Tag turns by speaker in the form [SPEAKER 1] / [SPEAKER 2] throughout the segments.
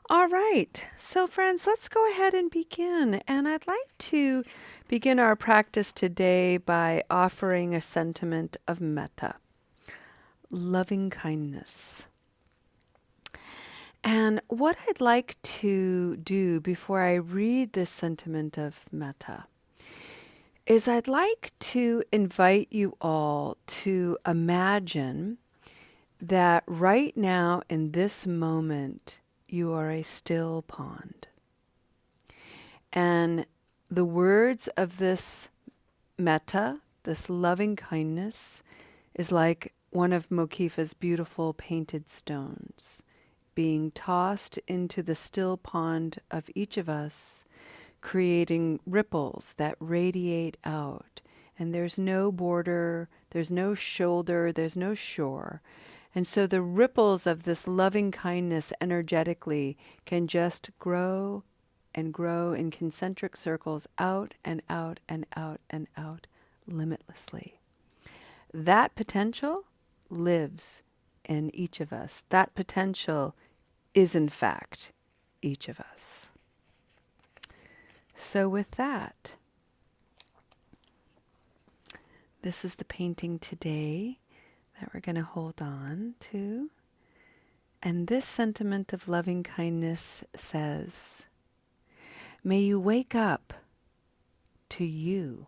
[SPEAKER 1] All right. So, friends, let's go ahead and begin. And I'd like to begin our practice today by offering a sentiment of metta, loving kindness. And what I'd like to do before I read this sentiment of metta is I'd like to invite you all to imagine that right now in this moment, you are a still pond. And the words of this metta, this loving kindness, is like one of Mokifa's beautiful painted stones being tossed into the still pond of each of us, creating ripples that radiate out. And there's no border, there's no shoulder, there's no shore. And so the ripples of this loving kindness energetically can just grow and grow in concentric circles out and out and out and out limitlessly. That potential lives in each of us. That potential is, in fact, each of us. So, with that, this is the painting today that we're going to hold on to. And this sentiment of loving kindness says, may you wake up to you.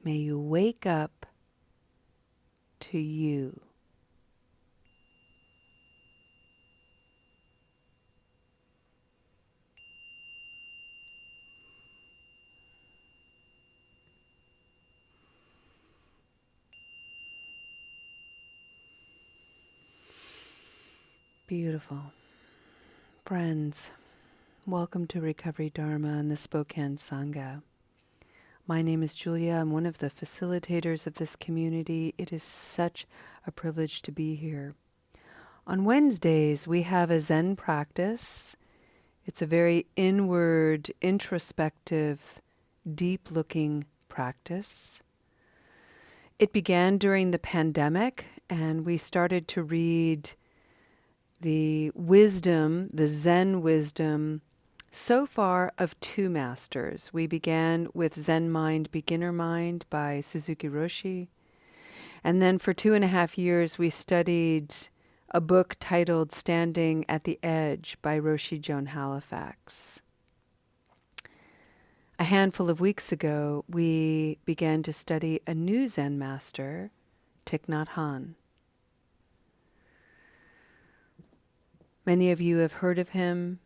[SPEAKER 1] May you wake up to you. Beautiful. Friends, welcome to Recovery Dharma and the Spokane Sangha. My name is Julia. I'm one of the facilitators of this community. It is such a privilege to be here. On Wednesdays, we have a Zen practice. It's a very inward, introspective, deep-looking practice. It began during the pandemic, and we started to read the wisdom, the Zen wisdom, so far of two masters. We began with Zen Mind, Beginner Mind by Suzuki Roshi. And then for 2.5 years, we studied a book titled Standing at the Edge by Roshi Joan Halifax. A handful of weeks ago, we began to study a new Zen master, Thich Nhat Hanh. Many of you have heard of him.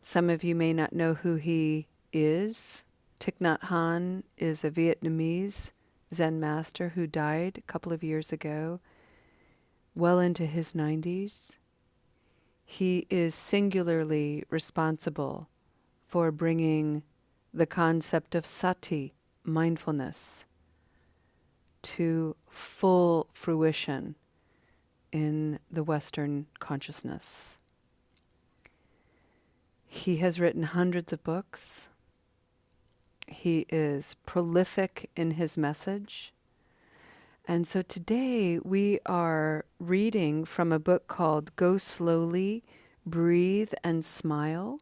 [SPEAKER 1] Some of you may not know who he is. Thich Nhat Hanh is a Vietnamese Zen master who died a couple of years ago, well into his 90s. He is singularly responsible for bringing the concept of sati, mindfulness, to full fruition in the Western consciousness. He has written hundreds of books. He is prolific in his message. And so today we are reading from a book called Go Slowly, Breathe and Smile.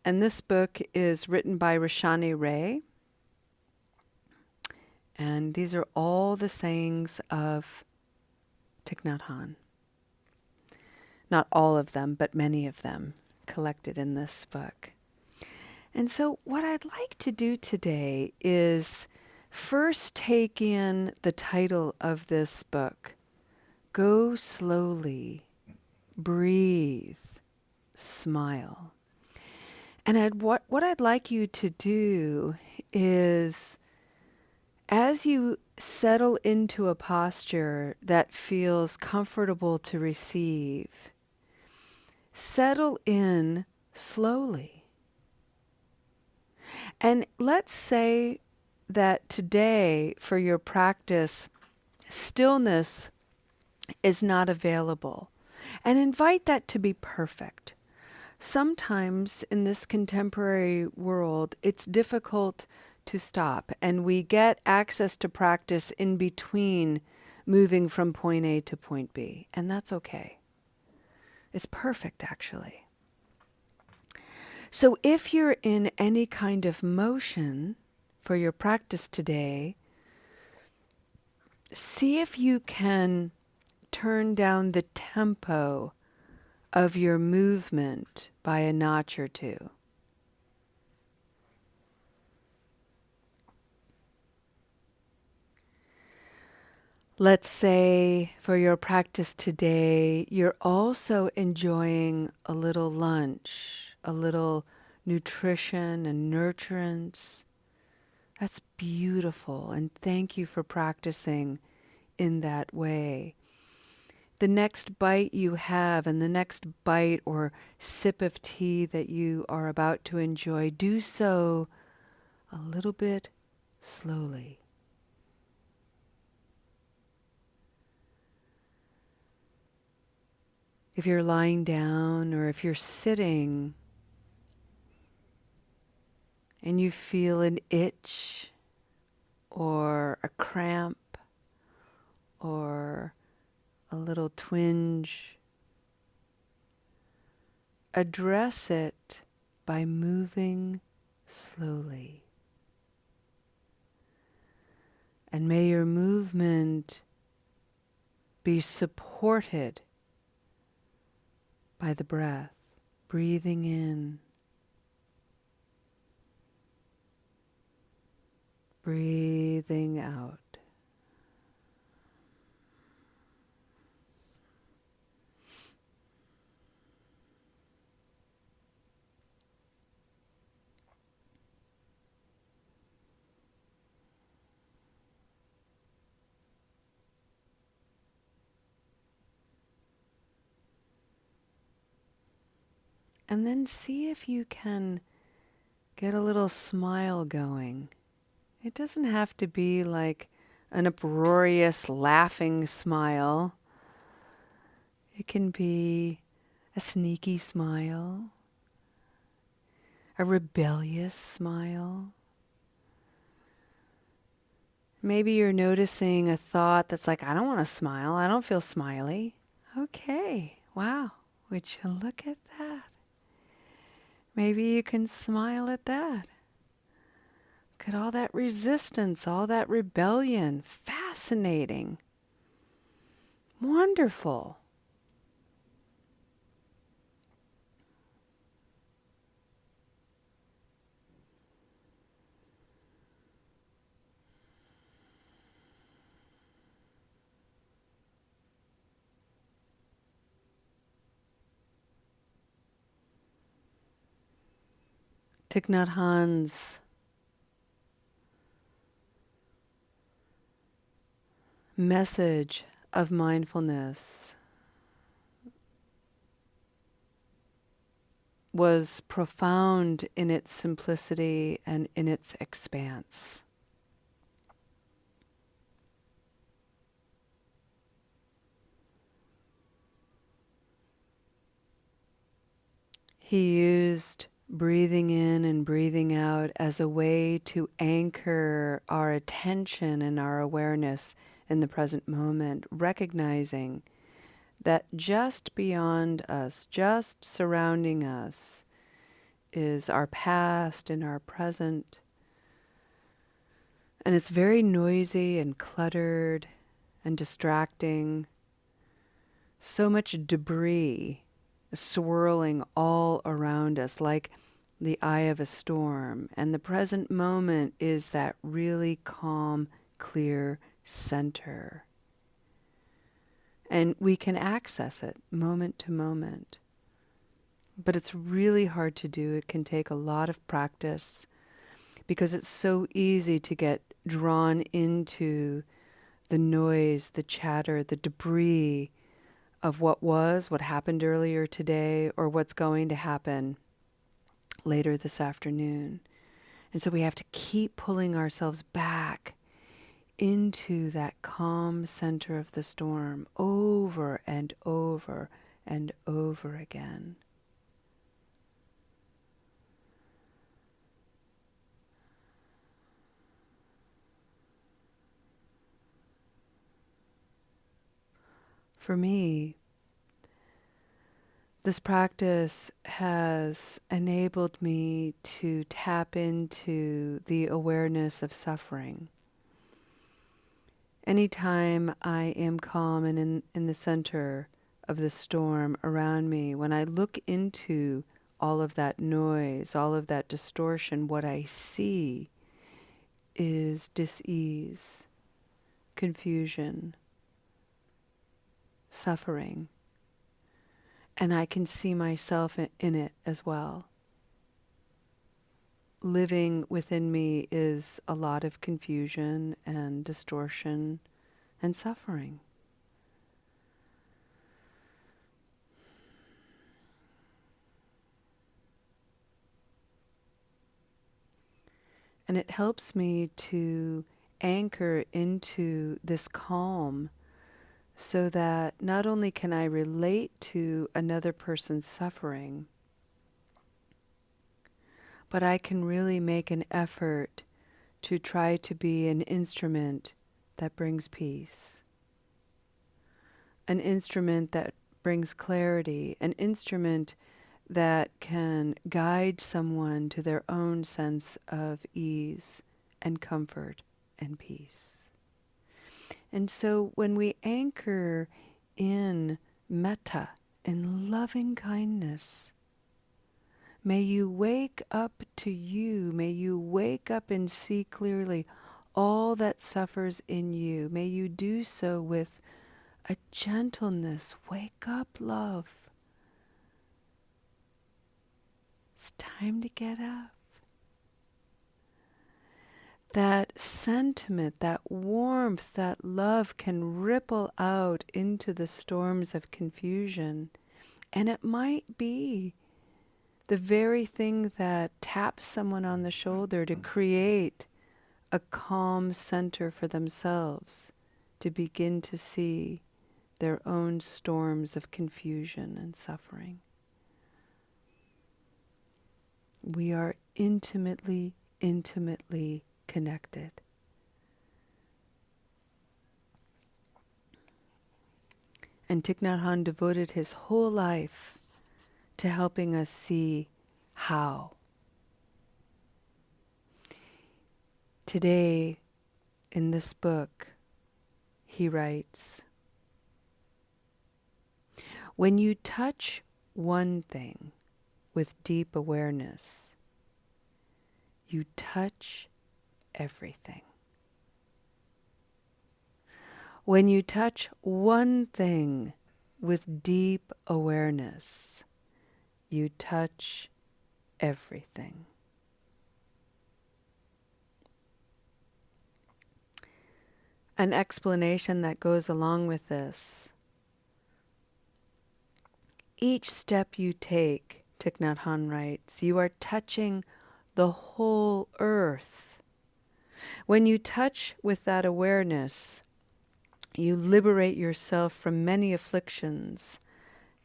[SPEAKER 1] And this book is written by Rashani Ray. And these are all the sayings of Thich Nhat Hanh. Not all of them, but many of them collected in this book. And so what I'd like to do today is first take in the title of this book, Go Slowly, Breathe, Smile. And what I'd like you to do is, as you settle into a posture that feels comfortable to receive, settle in slowly. And let's say that today, for your practice, stillness is not available. And invite that to be perfect. Sometimes in this contemporary world, it's difficult to stop, and we get access to practice in between moving from point A to point B, and that's okay. It's perfect, actually. So if you're in any kind of motion for your practice today, see if you can turn down the tempo of your movement by a notch or two. Let's say for your practice today, you're also enjoying a little lunch, a little nutrition and nurturance. That's beautiful, and thank you for practicing in that way. The next bite you have and the next bite or sip of tea that you are about to enjoy, do so a little bit slowly. If you're lying down or if you're sitting and you feel an itch or a cramp or a little twinge, address it by moving slowly. And may your movement be supported by the breath, breathing in, breathing out. And then see if you can get a little smile going. It doesn't have to be like an uproarious laughing smile. It can be a sneaky smile, a rebellious smile. Maybe you're noticing a thought that's like, I don't want to smile. I don't feel smiley. Okay, wow, would you look at that? Maybe you can smile at that. Look at all that resistance, all that rebellion. Fascinating. Wonderful. Thich Nhat Hanh's message of mindfulness was profound in its simplicity and in its expanse. He used breathing in and breathing out as a way to anchor our attention and our awareness in the present moment, recognizing that just beyond us, just surrounding us, is our past and our present. And it's very noisy and cluttered and distracting. So much debris swirling all around us like the eye of a storm. And the present moment is that really calm, clear center. And we can access it moment to moment. But it's really hard to do. It can take a lot of practice because it's so easy to get drawn into the noise, the chatter, the debris of what was, what happened earlier today, or what's going to happen later this afternoon. And so we have to keep pulling ourselves back into that calm center of the storm over and over and over again. For me, This practice has enabled me to tap into the awareness of suffering. Anytime I am calm and in the center of the storm around me, when I look into all of that noise, all of that distortion, what I see is dis-ease, confusion, suffering. And I can see myself in it as well. Living within me is a lot of confusion and distortion and suffering. And it helps me to anchor into this calm so that not only can I relate to another person's suffering, but I can really make an effort to try to be an instrument that brings peace, an instrument that brings clarity, an instrument that can guide someone to their own sense of ease and comfort and peace. And so when we anchor in metta, in loving kindness, may you wake up to you, may you wake up and see clearly all that suffers in you. May you do so with a gentleness. Wake up, love. It's time to get up. That sentiment, that warmth, that love can ripple out into the storms of confusion. And it might be the very thing that taps someone on the shoulder to create a calm center for themselves, to begin to see their own storms of confusion and suffering. We are intimately, intimately connected. And Thich Nhat Hanh devoted his whole life to helping us see how. Today, in this book, he writes, when you touch one thing with deep awareness, you touch everything. When you touch one thing with deep awareness, you touch everything. An explanation that goes along with this. Each step you take, Thich Nhat Hanh writes, you are touching the whole earth. When you touch with that awareness, you liberate yourself from many afflictions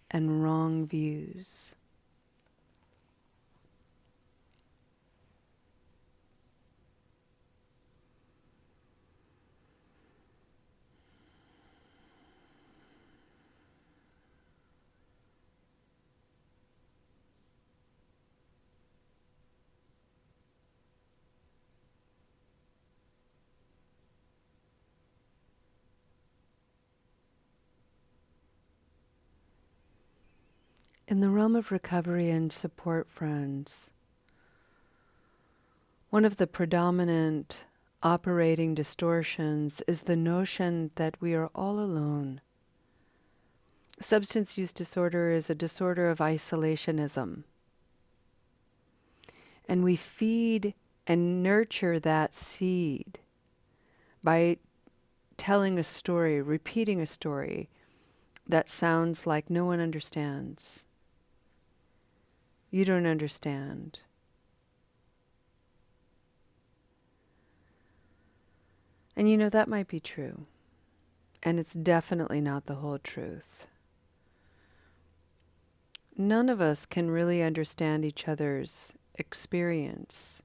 [SPEAKER 1] and wrong views. In the realm of recovery and support, friends, one of the predominant operating distortions is the notion that we are all alone. Substance use disorder is a disorder of isolationism. And we feed and nurture that seed by telling a story, repeating a story that sounds like no one understands. You don't understand. And you know, that might be true. And it's definitely not the whole truth. None of us can really understand each other's experience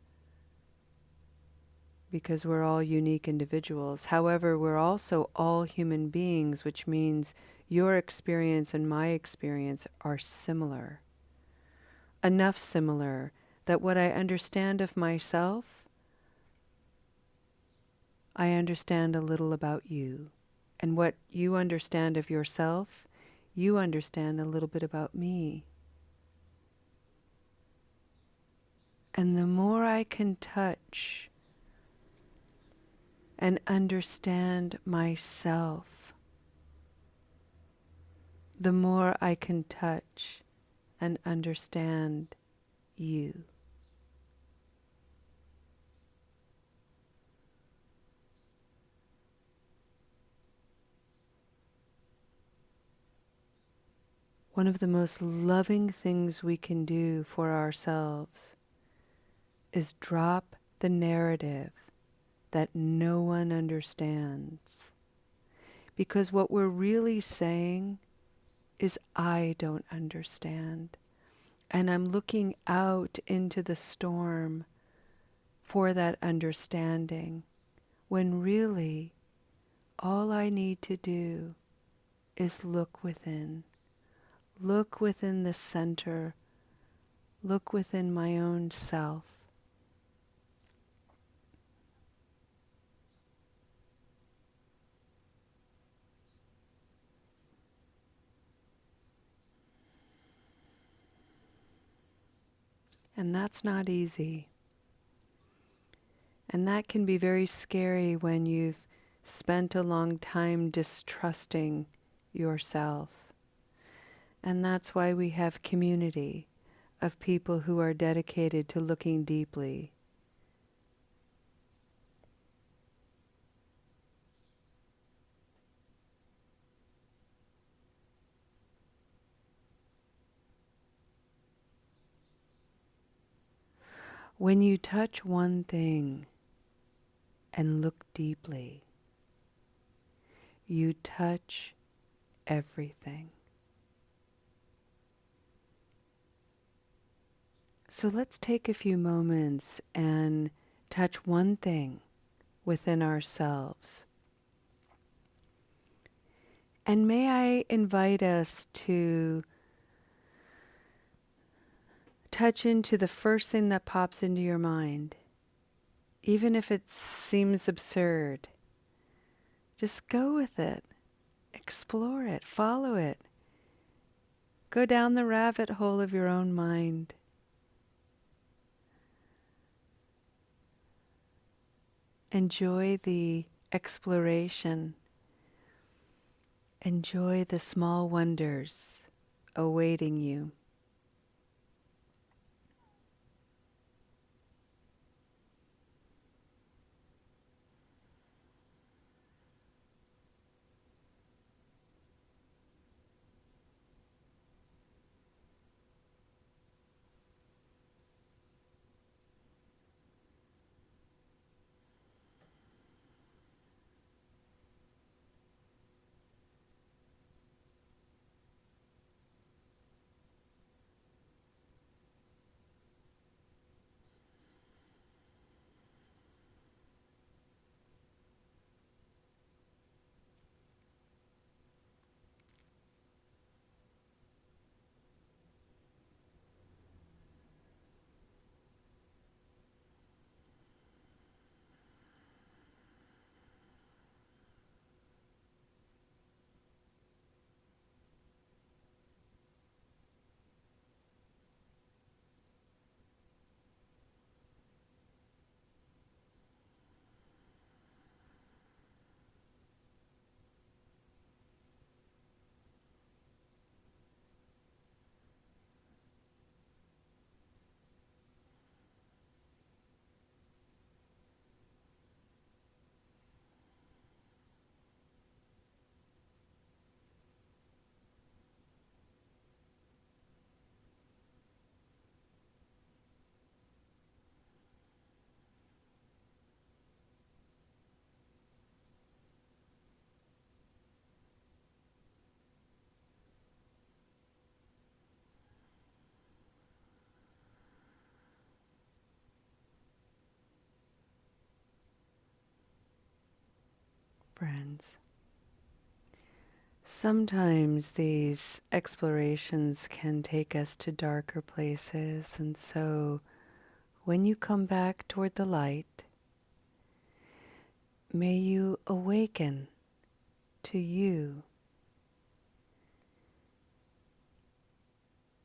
[SPEAKER 1] because we're all unique individuals. However, we're also all human beings, which means your experience and my experience are similar. Enough similar that what I understand of myself, I understand a little about you. And what you understand of yourself, you understand a little bit about me. And the more I can touch and understand myself, the more I can touch and understand you. One of the most loving things we can do for ourselves is drop the narrative that no one understands. Because what we're really saying is, I don't understand. And I'm looking out into the storm for that understanding, when really all I need to do is look within. Look within the center. Look within my own self. And that's not easy. And that can be very scary when you've spent a long time distrusting yourself. And that's why we have community of people who are dedicated to looking deeply. When you touch one thing and look deeply, you touch everything. So let's take a few moments and touch one thing within ourselves. And may I invite us to touch into the first thing that pops into your mind, even if it seems absurd. Just go with it, explore it, follow it. Go down the rabbit hole of your own mind. Enjoy the exploration. Enjoy the small wonders awaiting you. Friends, Sometimes these explorations can take us to darker places, and so when you come back toward the light, may you awaken to you.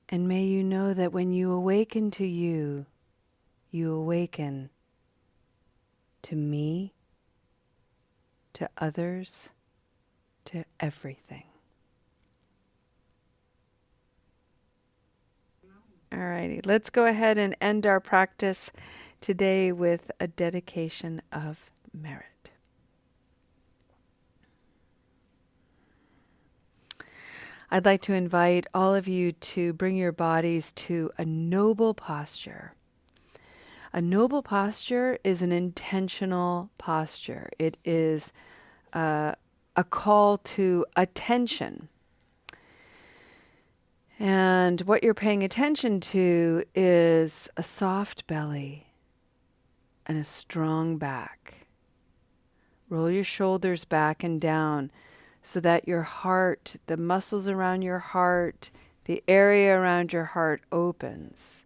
[SPEAKER 1] And may you know that when you awaken to you, you awaken to me, to others, to everything. Alrighty, let's go ahead and end our practice today with a dedication of merit. I'd like to invite all of you to bring your bodies to a noble posture. A noble posture is an intentional posture. It is a call to attention. And what you're paying attention to is a soft belly and a strong back. Roll your shoulders back and down so that your heart, the muscles around your heart, the area around your heart opens.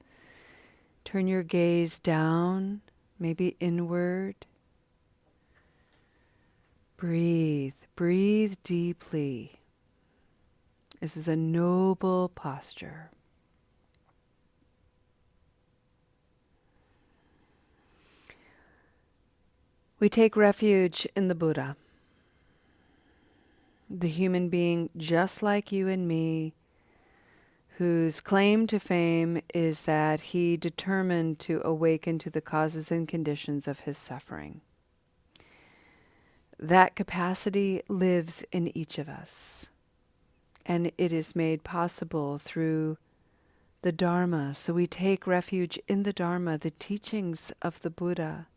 [SPEAKER 1] Turn your gaze down, maybe inward. Breathe. Breathe deeply. This is a noble posture. We take refuge in the Buddha, the human being just like you and me, whose claim to fame is that he determined to awaken to the causes and conditions of his suffering. That capacity lives in each of us, and it is made possible through the Dharma. So we take refuge in the Dharma, the teachings of the Buddha,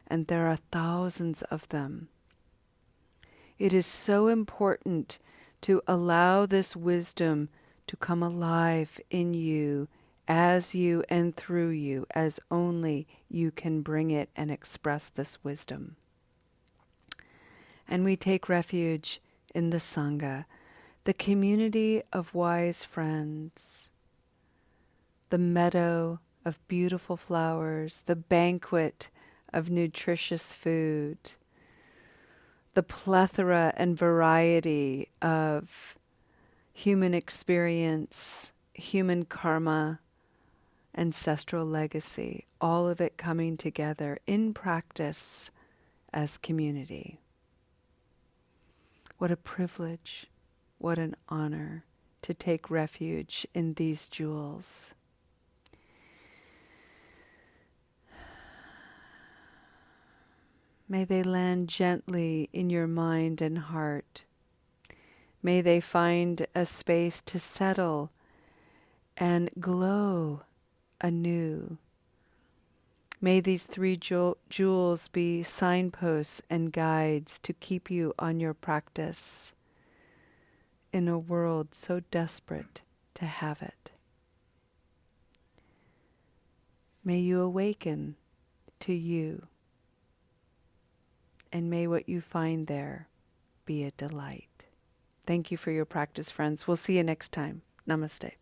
[SPEAKER 1] and there are thousands of them. It is so important to allow this wisdom to come alive in you, as you and through you, as only you can bring it and express this wisdom. And we take refuge in the Sangha, the community of wise friends, the meadow of beautiful flowers, the banquet of nutritious food, the plethora and variety of human experience, human karma, ancestral legacy, all of it coming together in practice as community. What a privilege, what an honor to take refuge in these jewels. May they land gently in your mind and heart. May they find a space to settle and glow anew. May these three jewels be signposts and guides to keep you on your practice in a world so desperate to have it. May you awaken to you, and may what you find there be a delight. Thank you for your practice, friends. We'll see you next time. Namaste.